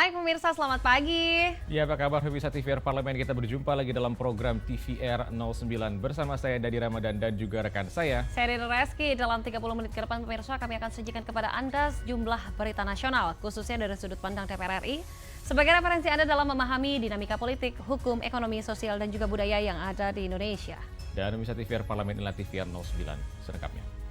Hai pemirsa, selamat pagi. Ya, apa kabar pemirsa TVR Parlemen? Kita berjumpa lagi dalam program TVR 09 bersama saya Dadi Ramadan dan juga rekan saya. Saya Rina Reski. Dalam 30 menit ke depan pemirsa kami akan sajikan kepada Anda sejumlah berita nasional, khususnya dari sudut pandang DPR RI. Sebagai referensi Anda dalam memahami dinamika politik, hukum, ekonomi, sosial, dan juga budaya yang ada di Indonesia. Dan pemirsa TVR Parlemen inilah TVR 09 selengkapnya.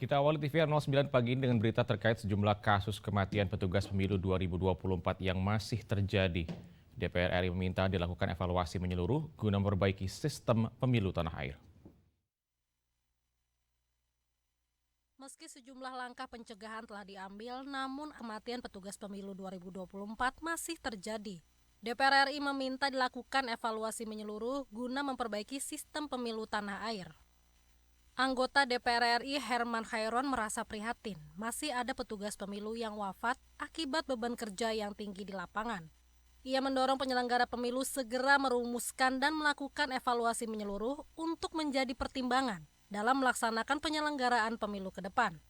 Kita awali TVR 09 pagi ini dengan berita terkait sejumlah kasus kematian petugas pemilu 2024 yang masih terjadi. DPR RI meminta dilakukan evaluasi menyeluruh guna memperbaiki sistem pemilu tanah air. Meski sejumlah langkah pencegahan telah diambil, namun kematian petugas pemilu 2024 masih terjadi. DPR RI meminta dilakukan evaluasi menyeluruh guna memperbaiki sistem pemilu tanah air. Anggota DPR RI Herman Khairon merasa prihatin, masih ada petugas pemilu yang wafat akibat beban kerja yang tinggi di lapangan. Ia mendorong penyelenggara pemilu segera merumuskan dan melakukan evaluasi menyeluruh untuk menjadi pertimbangan dalam melaksanakan penyelenggaraan pemilu ke depan.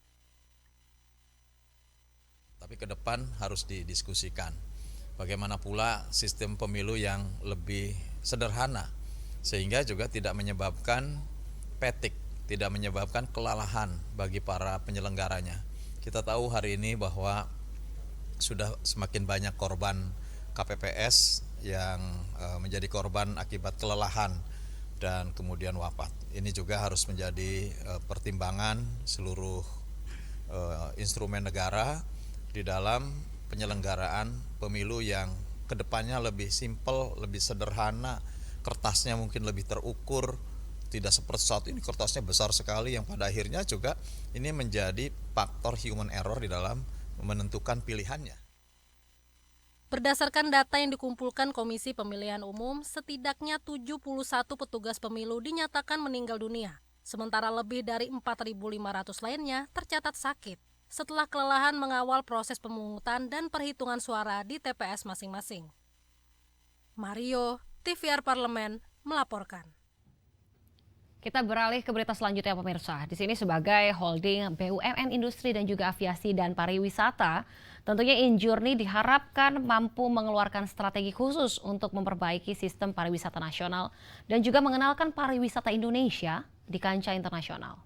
Tapi ke depan harus didiskusikan bagaimana pula sistem pemilu yang lebih sederhana sehingga juga tidak menyebabkan petik, tidak menyebabkan kelelahan bagi para penyelenggaranya. Kita tahu hari ini bahwa sudah semakin banyak korban KPPS yang menjadi korban akibat kelelahan dan kemudian wafat. Ini juga harus menjadi pertimbangan seluruh instrumen negara di dalam penyelenggaraan pemilu yang kedepannya lebih simpel, lebih sederhana, kertasnya mungkin lebih terukur. Tidak seperti saat ini kertasnya besar sekali yang pada akhirnya juga ini menjadi faktor human error di dalam menentukan pilihannya. Berdasarkan data yang dikumpulkan Komisi Pemilihan Umum, setidaknya 71 petugas pemilu dinyatakan meninggal dunia. Sementara lebih dari 4.500 lainnya tercatat sakit setelah kelelahan mengawal proses pemungutan dan perhitungan suara di TPS masing-masing. Mario, TVR Parlemen, melaporkan. Kita beralih ke berita selanjutnya pemirsa. Di sini sebagai holding BUMN Industri dan juga Aviasi dan Pariwisata, tentunya Injourney diharapkan mampu mengeluarkan strategi khusus untuk memperbaiki sistem pariwisata nasional dan juga mengenalkan pariwisata Indonesia di kancah internasional.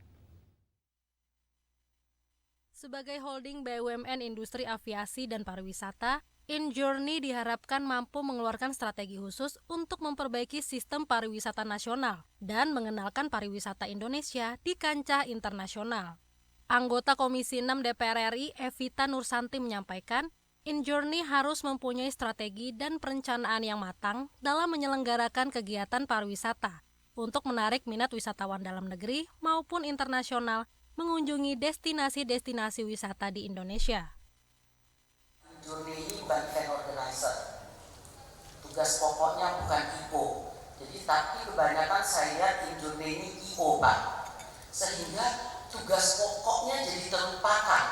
Sebagai holding BUMN Industri Aviasi dan Pariwisata, Injourney diharapkan mampu mengeluarkan strategi khusus untuk memperbaiki sistem pariwisata nasional dan mengenalkan pariwisata Indonesia di kancah internasional. Anggota Komisi 6 DPR RI Evita Nursanti menyampaikan, Injourney harus mempunyai strategi dan perencanaan yang matang dalam menyelenggarakan kegiatan pariwisata untuk menarik minat wisatawan dalam negeri maupun internasional mengunjungi destinasi-destinasi wisata di Indonesia. Injourney ini bukan event organizer, tugas pokoknya bukan IO, jadi tapi kebanyakan saya lihat Injourney ini IO Pak, sehingga tugas pokoknya jadi terlupakan.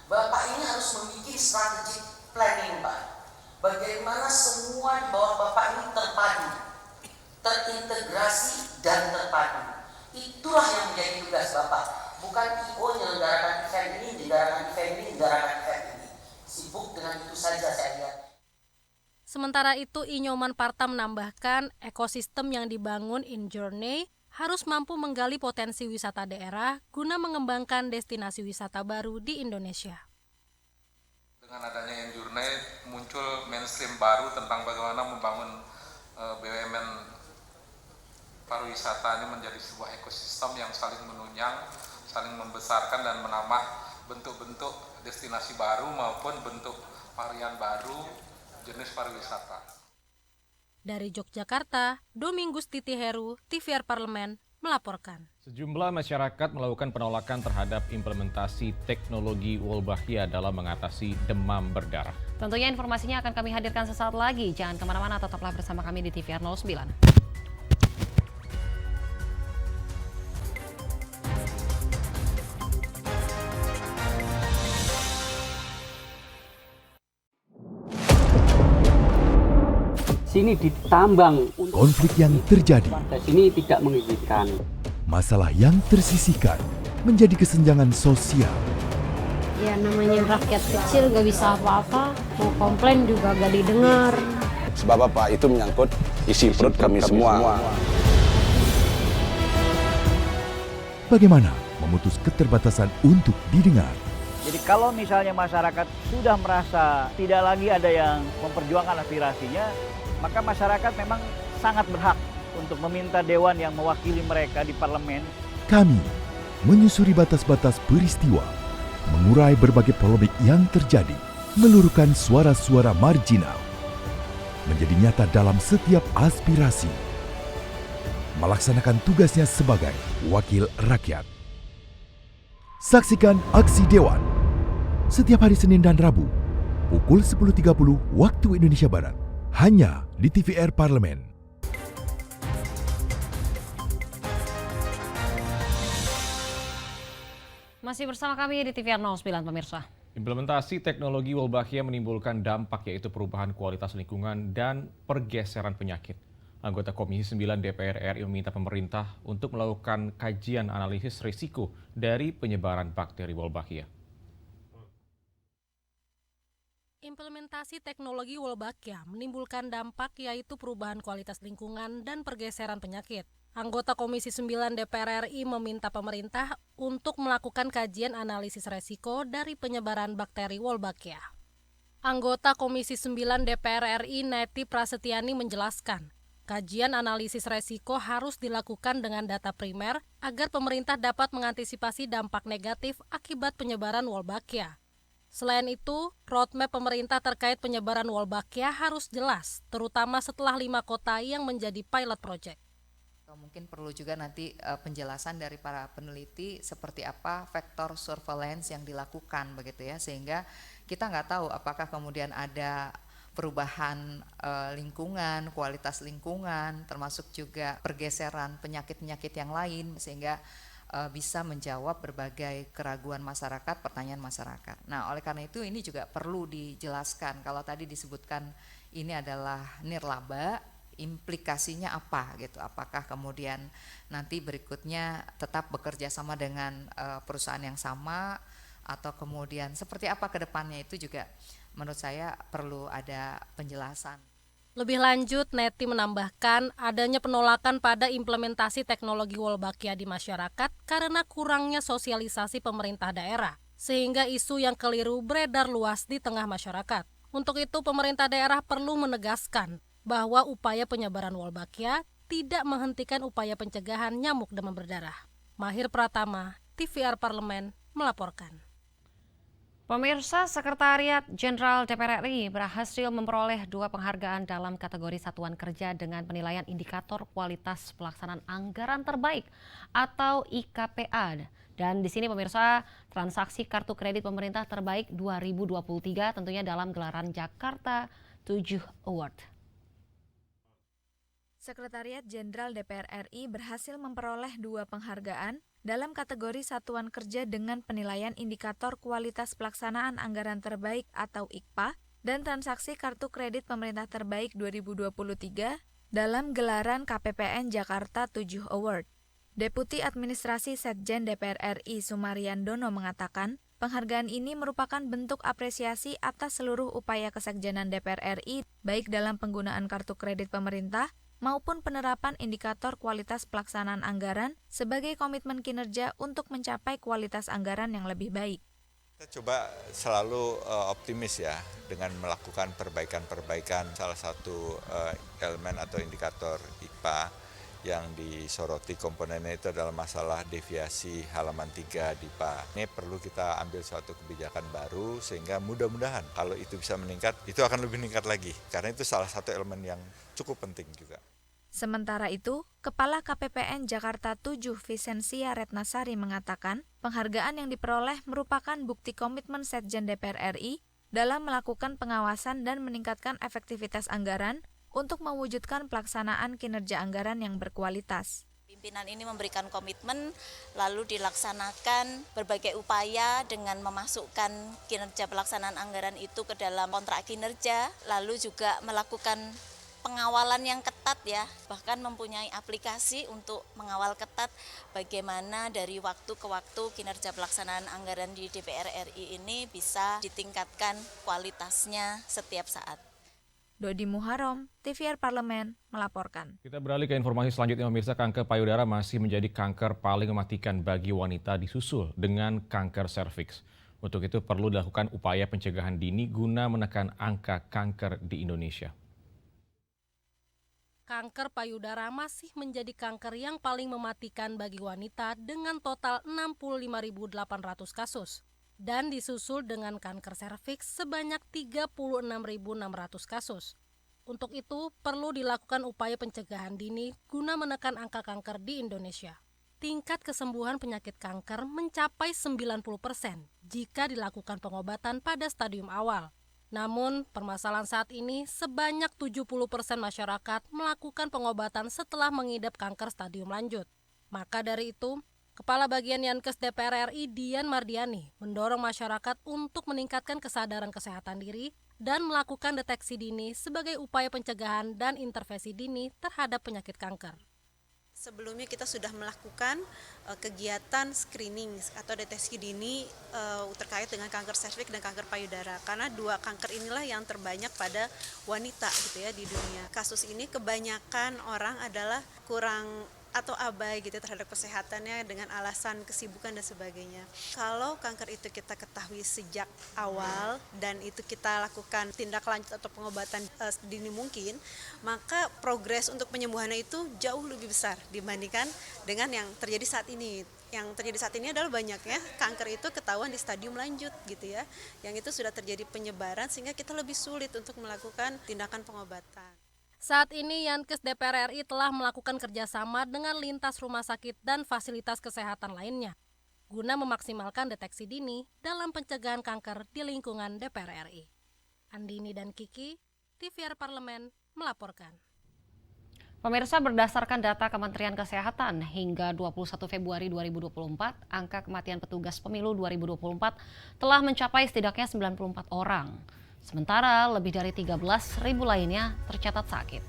Bapak ini harus membuat strategic planning Pak, bagaimana semua di bawah Bapak ini terpadu, terintegrasi dan terpadu. Itulah yang menjadi tugas Bapak, bukan IO menyelenggarakan event ini, menyelenggarakan event ini, menyelenggarakan event ini. Sibuk dengan itu saja saya lihat. Sementara itu, Inyoman Parta menambahkan ekosistem yang dibangun Injourney harus mampu menggali potensi wisata daerah guna mengembangkan destinasi wisata baru di Indonesia. Dengan adanya Injourney muncul mainstream baru tentang bagaimana membangun BUMN pariwisata ini menjadi sebuah ekosistem yang saling menunjang, saling membesarkan dan menambah bentuk-bentuk destinasi baru maupun bentuk varian baru jenis pariwisata. Dari Yogyakarta, Domingus Titiheru, TVR Parlemen, melaporkan. Sejumlah masyarakat melakukan penolakan terhadap implementasi teknologi Wolbachia dalam mengatasi demam berdarah. Tentunya informasinya akan kami hadirkan sesaat lagi. Jangan kemana-mana, tetaplah bersama kami di TVR 09. Sini ditambang. Konflik yang terjadi, Warga sini tidak mengizinkan. masalah yang tersisihkan, menjadi kesenjangan sosial. Ya namanya rakyat kecil gak bisa apa-apa, mau komplain juga gak didengar. Sebab apa? Itu menyangkut isi perut kami semua. Bagaimana memutus keterbatasan untuk didengar? Jadi kalau misalnya masyarakat sudah merasa tidak lagi ada yang memperjuangkan aspirasinya, maka masyarakat memang sangat berhak untuk meminta dewan yang mewakili mereka di parlemen. Kami menyusuri batas-batas peristiwa, mengurai berbagai polemik yang terjadi, meluruhkan suara-suara marginal, menjadi nyata dalam setiap aspirasi, melaksanakan tugasnya sebagai wakil rakyat. Saksikan Aksi Dewan setiap hari Senin dan Rabu pukul 10.30 waktu Indonesia Barat hanya di TVR Parlemen. Masih bersama kami di TVR 09 pemirsa. Implementasi teknologi Wolbachia menimbulkan dampak yaitu perubahan kualitas lingkungan dan pergeseran penyakit. Anggota Komisi 9 DPR RI meminta pemerintah untuk melakukan kajian analisis risiko dari penyebaran bakteri Wolbachia. Implementasi teknologi Wolbachia menimbulkan dampak yaitu perubahan kualitas lingkungan dan pergeseran penyakit. Anggota Komisi 9 DPR RI meminta pemerintah untuk melakukan kajian analisis resiko dari penyebaran bakteri Wolbachia. Anggota Komisi 9 DPR RI Neti Prasetyani menjelaskan, kajian analisis resiko harus dilakukan dengan data primer agar pemerintah dapat mengantisipasi dampak negatif akibat penyebaran Wolbachia. Selain itu, roadmap pemerintah terkait penyebaran Wolbachia harus jelas, terutama setelah 5 kota yang menjadi pilot project. Mungkin perlu juga nanti penjelasan dari para peneliti seperti apa vektor surveillance yang dilakukan begitu ya, sehingga kita nggak tahu apakah kemudian ada perubahan lingkungan, kualitas lingkungan, termasuk juga pergeseran penyakit-penyakit yang lain, sehingga bisa menjawab berbagai keraguan masyarakat, pertanyaan masyarakat. Nah, oleh karena itu ini juga perlu dijelaskan. Kalau tadi disebutkan ini adalah nirlaba, implikasinya apa gitu? Apakah kemudian nanti berikutnya tetap bekerja sama dengan perusahaan yang sama, atau kemudian seperti apa ke depannya, itu juga menurut saya perlu ada penjelasan. Lebih lanjut, Neti menambahkan adanya penolakan pada implementasi teknologi Wolbachia di masyarakat karena kurangnya sosialisasi pemerintah daerah, sehingga isu yang keliru beredar luas di tengah masyarakat. Untuk itu, pemerintah daerah perlu menegaskan bahwa upaya penyebaran Wolbachia tidak menghentikan upaya pencegahan nyamuk demam berdarah. Mahir Pratama, TVR Parlemen, melaporkan. Pemirsa, Sekretariat Jenderal DPR RI berhasil memperoleh 2 penghargaan dalam kategori satuan kerja dengan penilaian indikator kualitas pelaksanaan anggaran terbaik atau IKPA. Dan di sini pemirsa, transaksi kartu kredit pemerintah terbaik 2023 tentunya dalam gelaran Jakarta 7 Award. Sekretariat Jenderal DPR RI berhasil memperoleh 2 penghargaan dalam kategori satuan kerja dengan penilaian indikator kualitas pelaksanaan anggaran terbaik atau IKPA dan transaksi kartu kredit pemerintah terbaik 2023 dalam gelaran KPPN Jakarta 7 Award. Deputi Administrasi Setjen DPR RI Sumariandono mengatakan, penghargaan ini merupakan bentuk apresiasi atas seluruh upaya kesekjenan DPR RI baik dalam penggunaan kartu kredit pemerintah maupun penerapan indikator kualitas pelaksanaan anggaran sebagai komitmen kinerja untuk mencapai kualitas anggaran yang lebih baik. Kita coba selalu optimis ya dengan melakukan perbaikan-perbaikan. Salah satu elemen atau indikator IKPA yang disoroti komponennya itu adalah masalah deviasi halaman 3 DIPA. Ini perlu kita ambil suatu kebijakan baru sehingga mudah-mudahan kalau itu bisa meningkat, itu akan lebih meningkat lagi. Karena itu salah satu elemen yang cukup penting juga. Sementara itu, Kepala KPPN Jakarta 7 Visensia Retnasari mengatakan, penghargaan yang diperoleh merupakan bukti komitmen Setjen DPR RI dalam melakukan pengawasan dan meningkatkan efektivitas anggaran untuk mewujudkan pelaksanaan kinerja anggaran yang berkualitas. Pimpinan ini memberikan komitmen, lalu dilaksanakan berbagai upaya dengan memasukkan kinerja pelaksanaan anggaran itu ke dalam kontrak kinerja, lalu juga melakukan pengawalan yang ketat ya, bahkan mempunyai aplikasi untuk mengawal ketat bagaimana dari waktu ke waktu kinerja pelaksanaan anggaran di DPR RI ini bisa ditingkatkan kualitasnya setiap saat. Dodi Muharom, TVR Parlemen, melaporkan. Kita beralih ke informasi selanjutnya, pemirsa. Kanker payudara masih menjadi kanker paling mematikan bagi wanita, disusul dengan kanker serviks. Untuk itu perlu dilakukan upaya pencegahan dini guna menekan angka kanker di Indonesia. Kanker payudara masih menjadi kanker yang paling mematikan bagi wanita dengan total 65.800 kasus. Dan disusul dengan kanker serviks sebanyak 36.600 kasus. Untuk itu, perlu dilakukan upaya pencegahan dini guna menekan angka kanker di Indonesia. Tingkat kesembuhan penyakit kanker mencapai 90% jika dilakukan pengobatan pada stadium awal. Namun, permasalahan saat ini sebanyak 70% masyarakat melakukan pengobatan setelah mengidap kanker stadium lanjut. Maka dari itu, Kepala Bagian Yankes DPR RI Dian Mardiani mendorong masyarakat untuk meningkatkan kesadaran kesehatan diri dan melakukan deteksi dini sebagai upaya pencegahan dan intervensi dini terhadap penyakit kanker. Sebelumnya kita sudah melakukan kegiatan screening atau deteksi dini terkait dengan kanker serviks dan kanker payudara, karena dua kanker inilah yang terbanyak pada wanita gitu ya di dunia. Kasus ini kebanyakan orang adalah kurang atau abai gitu terhadap kesehatannya dengan alasan kesibukan dan sebagainya. Kalau kanker itu kita ketahui sejak awal dan itu kita lakukan tindak lanjut atau pengobatan sedini mungkin, maka progres untuk penyembuhannya itu jauh lebih besar dibandingkan dengan yang terjadi saat ini. Yang terjadi saat ini adalah banyaknya kanker itu ketahuan di stadium lanjut gitu ya. Yang itu sudah terjadi penyebaran sehingga kita lebih sulit untuk melakukan tindakan pengobatan. Saat ini Yankes DPR RI telah melakukan kerjasama dengan lintas rumah sakit dan fasilitas kesehatan lainnya guna memaksimalkan deteksi dini dalam pencegahan kanker di lingkungan DPR RI. Andini dan Kiki, TVR Parlemen, melaporkan. Pemirsa, berdasarkan data Kementerian Kesehatan hingga 21 Februari 2024, angka kematian petugas pemilu 2024 telah mencapai setidaknya 94 orang. Sementara lebih dari 13.000 lainnya tercatat sakit.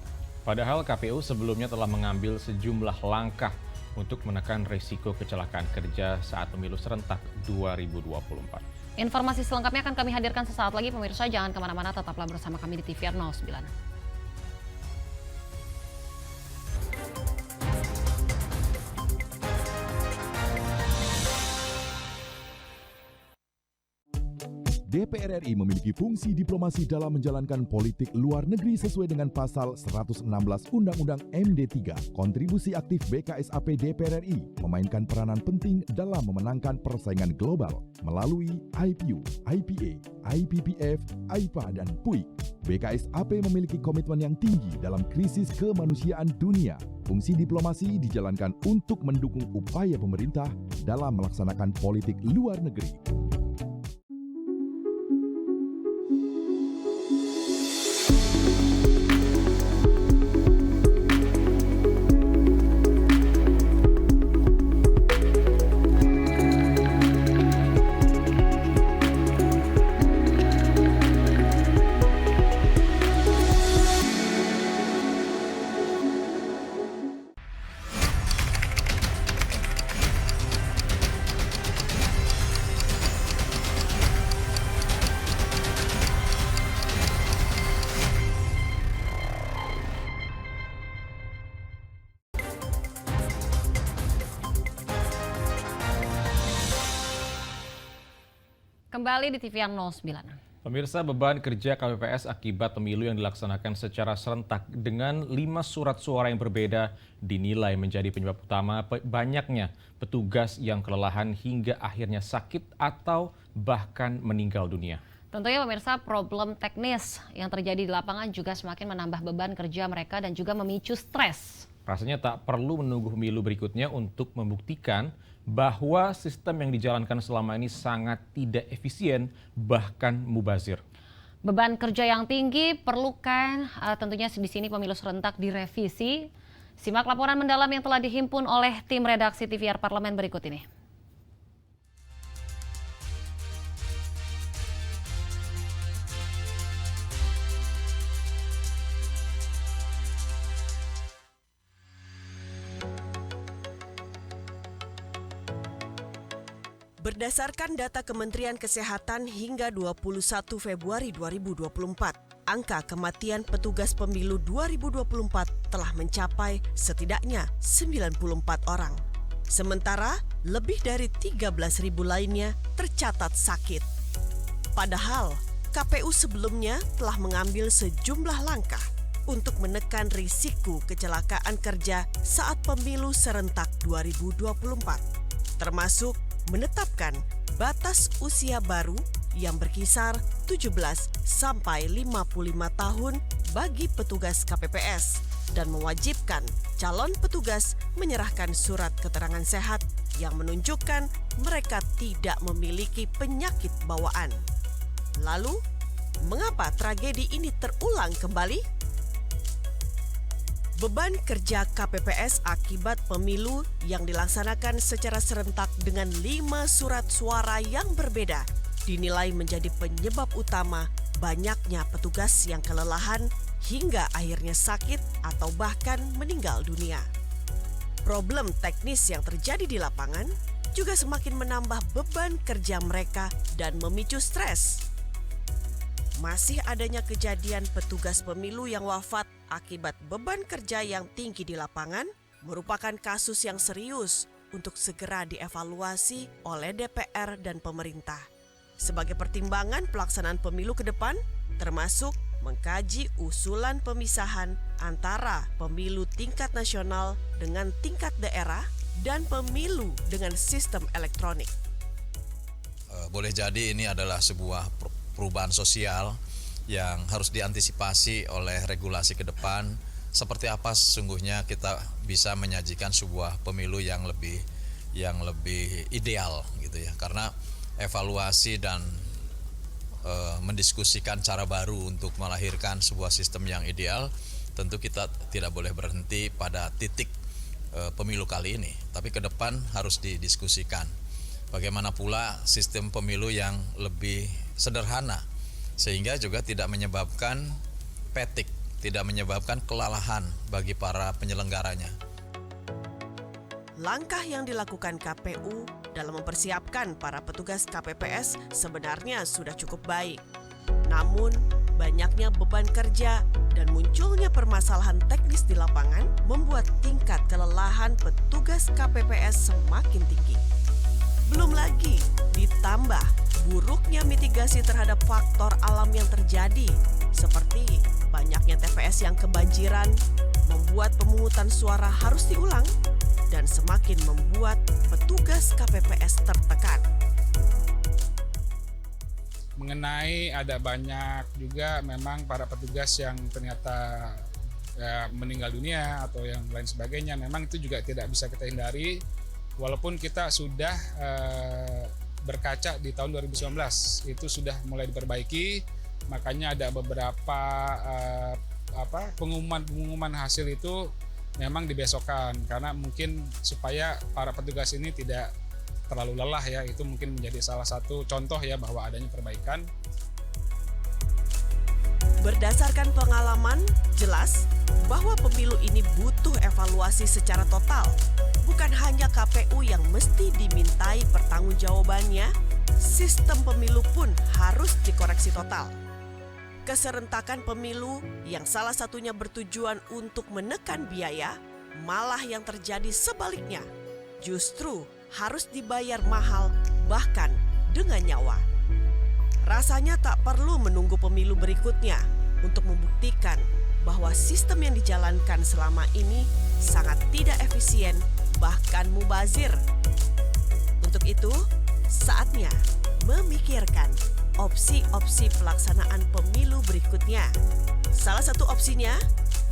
Padahal KPU sebelumnya telah mengambil sejumlah langkah untuk menekan risiko kecelakaan kerja saat pemilu serentak 2024. Informasi selengkapnya akan kami hadirkan sesaat lagi, pemirsa. Jangan kemana-mana, tetaplah bersama kami di TVR 09. DPR RI memiliki fungsi diplomasi dalam menjalankan politik luar negeri sesuai dengan pasal 116 Undang-Undang MD3. Kontribusi aktif BKSAP DPR RI memainkan peranan penting dalam memenangkan persaingan global melalui IPU, IPA, IPPF, IPA, dan PUIK. BKSAP memiliki komitmen yang tinggi dalam krisis kemanusiaan dunia. Fungsi diplomasi dijalankan untuk mendukung upaya pemerintah dalam melaksanakan politik luar negeri. Kembali di TVR 09. Pemirsa, beban kerja KPPS akibat pemilu yang dilaksanakan secara serentak dengan 5 surat suara yang berbeda dinilai menjadi penyebab utama banyaknya petugas yang kelelahan hingga akhirnya sakit atau bahkan meninggal dunia. Tentunya pemirsa, problem teknis yang terjadi di lapangan juga semakin menambah beban kerja mereka dan juga memicu stres. Rasanya tak perlu menunggu pemilu berikutnya untuk membuktikan bahwa sistem yang dijalankan selama ini sangat tidak efisien, bahkan mubazir. Beban kerja yang tinggi perlukan tentunya di sini pemilu serentak direvisi. Simak laporan mendalam yang telah dihimpun oleh tim redaksi TVR Parlemen berikut ini. Berdasarkan data Kementerian Kesehatan hingga 21 Februari 2024, angka kematian petugas pemilu 2024 telah mencapai setidaknya 94 orang. Sementara lebih dari 13.000 lainnya tercatat sakit. Padahal KPU sebelumnya telah mengambil sejumlah langkah untuk menekan risiko kecelakaan kerja saat pemilu serentak 2024, termasuk menetapkan batas usia baru yang berkisar 17 sampai 55 tahun bagi petugas KPPS dan mewajibkan calon petugas menyerahkan surat keterangan sehat yang menunjukkan mereka tidak memiliki penyakit bawaan. Lalu, mengapa tragedi ini terulang kembali? Beban kerja KPPS akibat pemilu yang dilaksanakan secara serentak dengan 5 surat suara yang berbeda dinilai menjadi penyebab utama banyaknya petugas yang kelelahan hingga akhirnya sakit atau bahkan meninggal dunia. Problem teknis yang terjadi di lapangan juga semakin menambah beban kerja mereka dan memicu stres. Masih adanya kejadian petugas pemilu yang wafat akibat beban kerja yang tinggi di lapangan merupakan kasus yang serius untuk segera dievaluasi oleh DPR dan pemerintah. Sebagai pertimbangan pelaksanaan pemilu ke depan, termasuk mengkaji usulan pemisahan antara pemilu tingkat nasional dengan tingkat daerah dan pemilu dengan sistem elektronik. Boleh jadi ini adalah sebuah perubahan sosial yang harus diantisipasi oleh regulasi ke depan. Seperti apa sesungguhnya kita bisa menyajikan sebuah pemilu yang lebih ideal gitu ya. Karena evaluasi dan mendiskusikan cara baru untuk melahirkan sebuah sistem yang ideal, tentu kita tidak boleh berhenti pada titik pemilu kali ini, tapi ke depan harus didiskusikan. Bagaimana pula sistem pemilu yang lebih sederhana, sehingga juga tidak menyebabkan fatigue, tidak menyebabkan kelelahan bagi para penyelenggaranya. Langkah yang dilakukan KPU dalam mempersiapkan para petugas KPPS sebenarnya sudah cukup baik. Namun, banyaknya beban kerja dan munculnya permasalahan teknis di lapangan membuat tingkat kelelahan petugas KPPS semakin tinggi. Belum lagi ditambah buruknya mitigasi terhadap faktor alam yang terjadi, seperti banyaknya TPS yang kebanjiran, membuat pemungutan suara harus diulang, dan semakin membuat petugas KPPS tertekan. Mengenai ada banyak juga memang para petugas yang ternyata meninggal dunia atau yang lain sebagainya, memang itu juga tidak bisa kita hindari. Walaupun kita sudah berkaca di tahun 2019, itu sudah mulai diperbaiki, makanya ada beberapa pengumuman hasil itu memang dibesokkan, karena mungkin supaya para petugas ini tidak terlalu lelah ya, itu mungkin menjadi salah satu contoh ya bahwa adanya perbaikan. Berdasarkan pengalaman, jelas bahwa pemilu ini butuh evaluasi secara total. Bukan hanya KPU yang mesti dimintai pertanggungjawabannya, sistem pemilu pun harus dikoreksi total. Keserentakan pemilu yang salah satunya bertujuan untuk menekan biaya, malah yang terjadi sebaliknya, justru harus dibayar mahal bahkan dengan nyawa. Rasanya tak perlu menunggu pemilu berikutnya untuk membuktikan bahwa sistem yang dijalankan selama ini sangat tidak efisien bahkan mubazir. Untuk itu, saatnya memikirkan opsi-opsi pelaksanaan pemilu berikutnya. Salah satu opsinya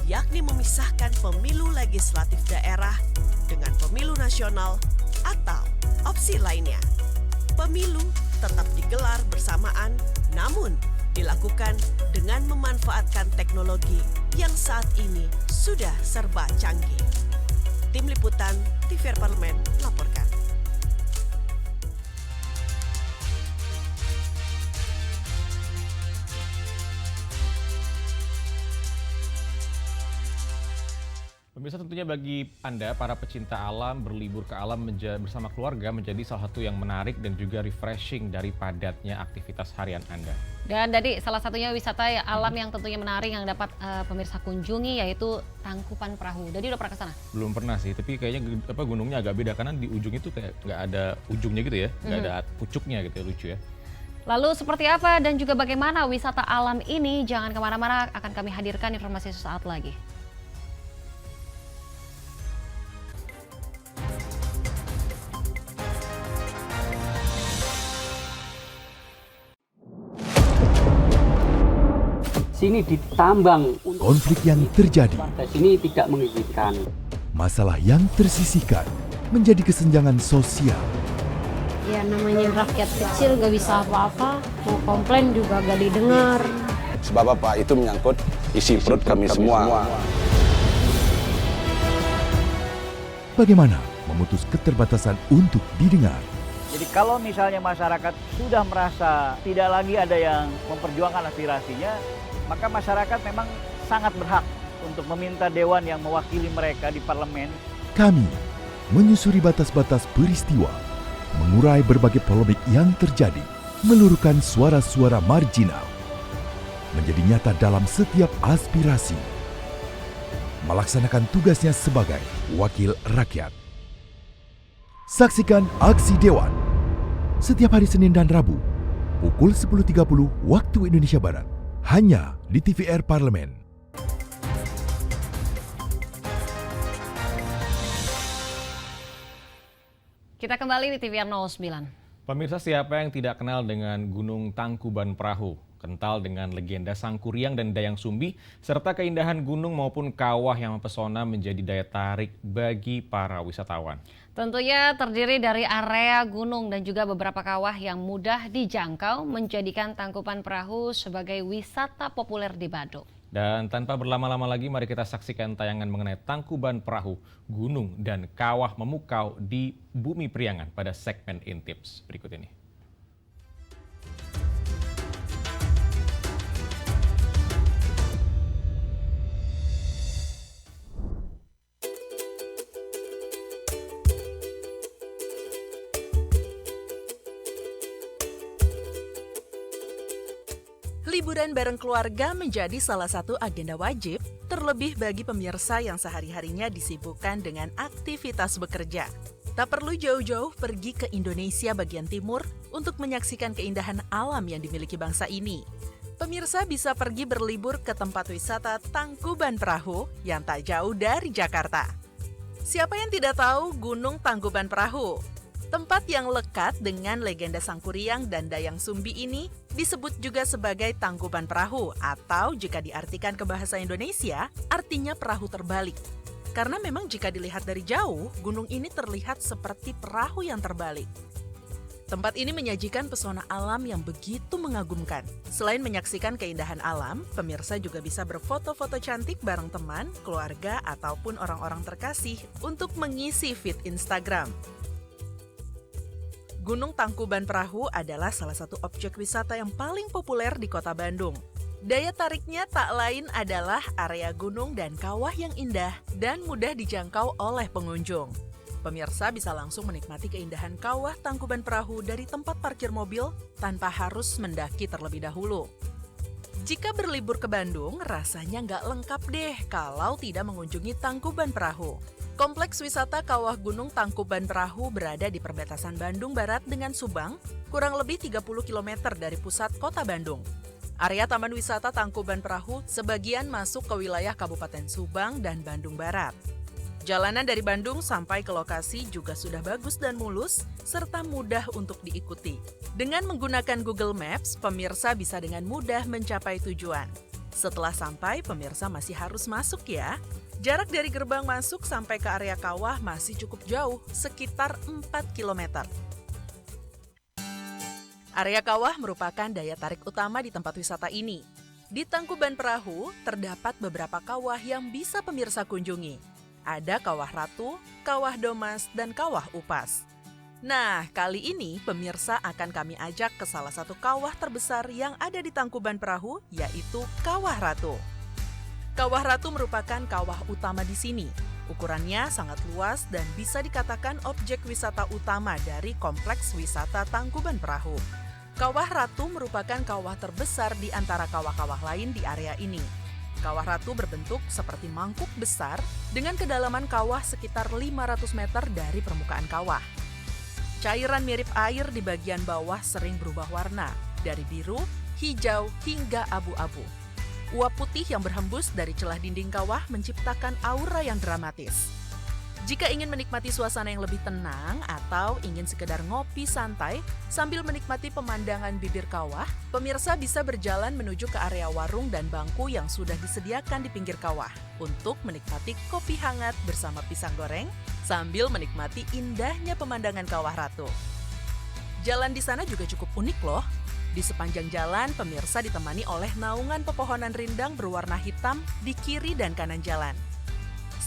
yakni memisahkan pemilu legislatif daerah dengan pemilu nasional, atau opsi lainnya, pemilu tetap digelar bersamaan namun dilakukan dengan memanfaatkan teknologi yang saat ini sudah serba canggih. Tim Liputan TVRI Parlemen melaporkan. Pemirsa, tentunya bagi Anda, para pecinta alam, berlibur ke alam bersama keluarga menjadi salah satu yang menarik dan juga refreshing dari padatnya aktivitas harian Anda. Dan tadi salah satunya wisata alam yang tentunya menarik yang dapat pemirsa kunjungi yaitu Tangkuban Perahu. Jadi udah pernah ke sana? Belum pernah sih, tapi kayaknya gunungnya agak beda karena di ujung itu kayak nggak ada ujungnya gitu ya, nggak ada pucuknya gitu ya, lucu ya. Lalu seperti apa dan juga bagaimana wisata alam ini? Jangan kemana-mana, akan kami hadirkan informasi sesaat lagi. Sini ditambang. Konflik yang terjadi, Sini tidak mengizinkan. masalah yang tersisihkan menjadi kesenjangan sosial. Ya namanya rakyat kecil gak bisa apa-apa, mau komplain juga gak didengar. Sebab apa? Itu menyangkut isi perut kami semua. Bagaimana memutus keterbatasan untuk didengar? Jadi kalau misalnya masyarakat sudah merasa tidak lagi ada yang memperjuangkan aspirasinya, maka masyarakat memang sangat berhak untuk meminta dewan yang mewakili mereka di parlemen. Kami menyusuri batas-batas peristiwa, mengurai berbagai polemik yang terjadi, meluruhkan suara-suara marginal, menjadi nyata dalam setiap aspirasi, melaksanakan tugasnya sebagai wakil rakyat. Saksikan Aksi Dewan setiap hari Senin dan Rabu pukul 10.30 waktu Indonesia Barat, hanya di TVR Parlemen. Kita kembali di TVR 09. Pemirsa, siapa yang tidak kenal dengan Gunung Tangkuban Perahu? Kental dengan legenda Sangkuriang dan Dayang Sumbi, serta keindahan gunung maupun kawah yang mempesona menjadi daya tarik bagi para wisatawan. Tentunya terdiri dari area gunung dan juga beberapa kawah yang mudah dijangkau, menjadikan Tangkuban Perahu sebagai wisata populer di Badung. Dan tanpa berlama-lama lagi, mari kita saksikan tayangan mengenai Tangkuban Perahu, gunung dan kawah memukau di Bumi Priangan pada segmen Intips berikut ini. Liburan bareng keluarga menjadi salah satu agenda wajib, terlebih bagi pemirsa yang sehari-harinya disibukkan dengan aktivitas bekerja. Tak perlu jauh-jauh pergi ke Indonesia bagian timur untuk menyaksikan keindahan alam yang dimiliki bangsa ini. Pemirsa bisa pergi berlibur ke tempat wisata Tangkuban Perahu yang tak jauh dari Jakarta. Siapa yang tidak tahu Gunung Tangkuban Perahu? Tempat yang lekat dengan legenda Sangkuriang dan Dayang Sumbi ini disebut juga sebagai Tangkuban Perahu, atau jika diartikan ke bahasa Indonesia, artinya perahu terbalik. Karena memang jika dilihat dari jauh, gunung ini terlihat seperti perahu yang terbalik. Tempat ini menyajikan pesona alam yang begitu mengagumkan. Selain menyaksikan keindahan alam, pemirsa juga bisa berfoto-foto cantik bareng teman, keluarga, ataupun orang-orang terkasih untuk mengisi feed Instagram. Gunung Tangkuban Perahu adalah salah satu objek wisata yang paling populer di Kota Bandung. Daya tariknya tak lain adalah area gunung dan kawah yang indah dan mudah dijangkau oleh pengunjung. Pemirsa bisa langsung menikmati keindahan kawah Tangkuban Perahu dari tempat parkir mobil tanpa harus mendaki terlebih dahulu. Jika berlibur ke Bandung, rasanya nggak lengkap deh kalau tidak mengunjungi Tangkuban Perahu. Kompleks wisata Kawah Gunung Tangkuban Perahu berada di perbatasan Bandung Barat dengan Subang, kurang lebih 30 km dari pusat kota Bandung. Area Taman Wisata Tangkuban Perahu sebagian masuk ke wilayah Kabupaten Subang dan Bandung Barat. Jalanan dari Bandung sampai ke lokasi juga sudah bagus dan mulus, serta mudah untuk diikuti. Dengan menggunakan Google Maps, pemirsa bisa dengan mudah mencapai tujuan. Setelah sampai, pemirsa masih harus masuk ya. Jarak dari gerbang masuk sampai ke area kawah masih cukup jauh, sekitar 4 km. Area kawah merupakan daya tarik utama di tempat wisata ini. Di Tangkuban Perahu, terdapat beberapa kawah yang bisa pemirsa kunjungi. Ada Kawah Ratu, Kawah Domas, dan Kawah Upas. Nah, kali ini pemirsa akan kami ajak ke salah satu kawah terbesar yang ada di Tangkuban Perahu, yaitu Kawah Ratu. Kawah Ratu merupakan kawah utama di sini. Ukurannya sangat luas dan bisa dikatakan objek wisata utama dari Kompleks Wisata Tangkuban Perahu. Kawah Ratu merupakan kawah terbesar di antara kawah-kawah lain di area ini. Kawah Ratu berbentuk seperti mangkuk besar dengan kedalaman kawah sekitar 500 meter dari permukaan kawah. Cairan mirip air di bagian bawah sering berubah warna, dari biru, hijau, hingga abu-abu. Uap putih yang berhembus dari celah dinding kawah menciptakan aura yang dramatis. Jika ingin menikmati suasana yang lebih tenang atau ingin sekedar ngopi santai sambil menikmati pemandangan bibir kawah, pemirsa bisa berjalan menuju ke area warung dan bangku yang sudah disediakan di pinggir kawah untuk menikmati kopi hangat bersama pisang goreng sambil menikmati indahnya pemandangan Kawah Ratu. Jalan di sana juga cukup unik loh. Di sepanjang jalan, pemirsa ditemani oleh naungan pepohonan rindang berwarna hitam di kiri dan kanan jalan.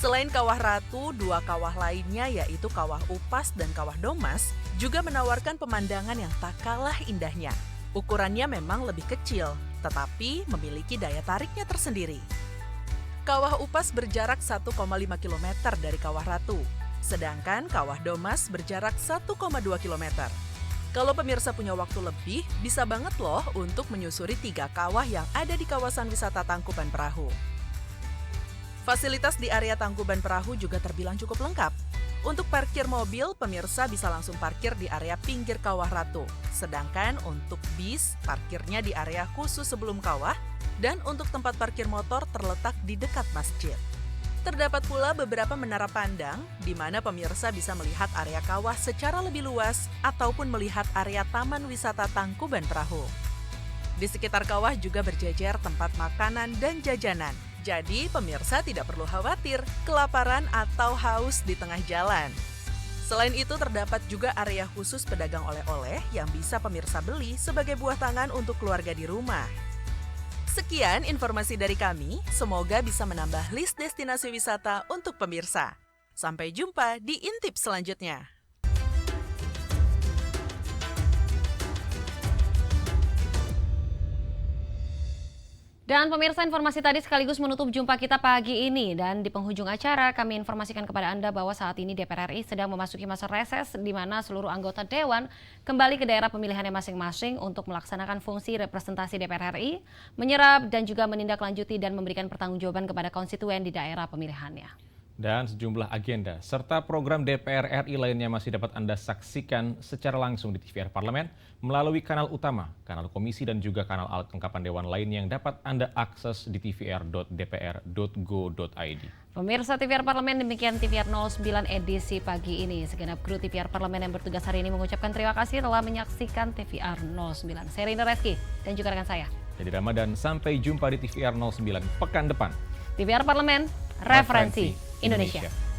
Selain Kawah Ratu, dua kawah lainnya yaitu Kawah Upas dan Kawah Domas juga menawarkan pemandangan yang tak kalah indahnya. Ukurannya memang lebih kecil, tetapi memiliki daya tariknya tersendiri. Kawah Upas berjarak 1,5 km dari Kawah Ratu, sedangkan Kawah Domas berjarak 1,2 km. Kalau pemirsa punya waktu lebih, bisa banget loh untuk menyusuri 3 kawah yang ada di kawasan wisata Tangkuban Perahu. Fasilitas di area Tangkuban Perahu juga terbilang cukup lengkap. Untuk parkir mobil, pemirsa bisa langsung parkir di area pinggir Kawah Ratu. Sedangkan untuk bis, parkirnya di area khusus sebelum kawah, dan untuk tempat parkir motor terletak di dekat masjid. Terdapat pula beberapa menara pandang, di mana pemirsa bisa melihat area kawah secara lebih luas ataupun melihat area Taman Wisata Tangkuban Perahu. Di sekitar kawah juga berjejer tempat makanan dan jajanan. Jadi pemirsa tidak perlu khawatir kelaparan atau haus di tengah jalan. Selain itu terdapat juga area khusus pedagang oleh-oleh yang bisa pemirsa beli sebagai buah tangan untuk keluarga di rumah. Sekian informasi dari kami, semoga bisa menambah list destinasi wisata untuk pemirsa. Sampai jumpa di Intip selanjutnya. Dan pemirsa, informasi tadi sekaligus menutup jumpa kita pagi ini. Dan di penghujung acara kami informasikan kepada Anda bahwa saat ini DPR RI sedang memasuki masa reses di mana seluruh anggota Dewan kembali ke daerah pemilihannya masing-masing untuk melaksanakan fungsi representasi DPR RI, menyerap dan juga menindaklanjuti dan memberikan pertanggungjawaban kepada konstituen di daerah pemilihannya. Dan sejumlah agenda serta program DPR RI lainnya masih dapat Anda saksikan secara langsung di TVR Parlemen melalui kanal utama, kanal komisi dan juga kanal kelengkapan Dewan lain yang dapat Anda akses di tvr.dpr.go.id. Pemirsa TVR Parlemen, demikian TVR 09 edisi pagi ini. Segenap kru TVR Parlemen yang bertugas hari ini mengucapkan terima kasih telah menyaksikan TVR 09. Saya Rina Reski dan juga rekan saya Jadi Ramadan, sampai jumpa di TVR 09 pekan depan. TVR Parlemen, referensi Indonesia.